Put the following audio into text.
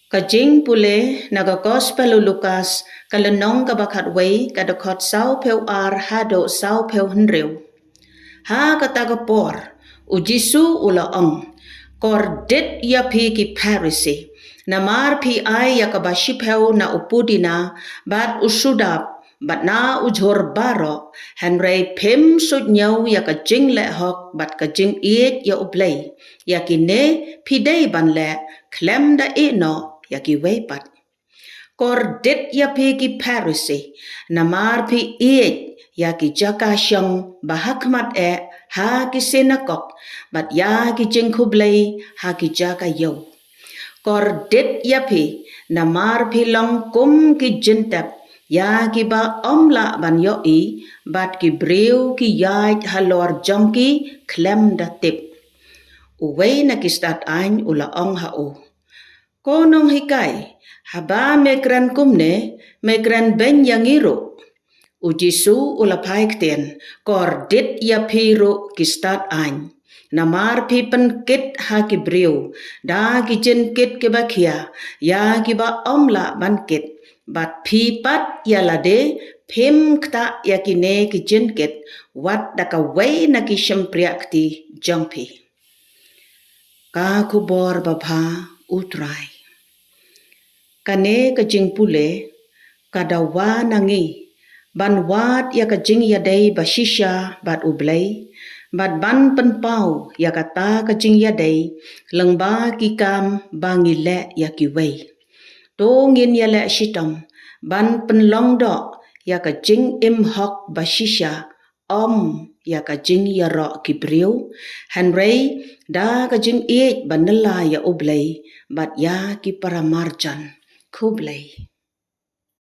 Kajing pule naga gospel Lukas kalenong kabakat wei kadakot sau peu hado sau peu henreu. Ha kataga por ujisu ula kor det ya pi ki Parisi. Namar pi ai ya kabashi peu na upudina bat usudap bat na ujhor baro henrei pem sud nyau ya kajing le hok bat kajing iet ya uplay ya kine pidei ban le klem da no ya ki weipat. Kor det ya pi ki Parisi namar pi iet ya ki jaka syang bahakmat ha ki senakok bat ya ki jing kublay ha ki jaka yau. Kor det ya pi namar pi long kum ki jentap ya ki ba omla ban yoi bat ki breu ki yait halor jongki klem da tip. Uwei na ki stat ain ula hau. Konong hikai haba mekran kumne mekran ben yang iru. Ujisu ula paikten kor dit ya piru ki stat ain. Namar pi penkit ha ki breu da ki jenkit ke bakia ya ki ba omla bankit bat pi pat ya lade pim kta ya ki ne ki jenkit wat da ka wei na ki shempriak ti jompi. Ka kubor bapa utrai. Kane kajing pule kadawa nangi ban wat ya kajing ya dei bashisha bat ublay bat ban penpau ya kata kajing ya dei lengba kikam bangi le ya kiwei. Tongin ya le shitam ban penlong do ya kajing im hok bashisha ya kajing ya ro kibriu henrei da kajing iet banela ya ublay bat ya ki paramarjan kublay.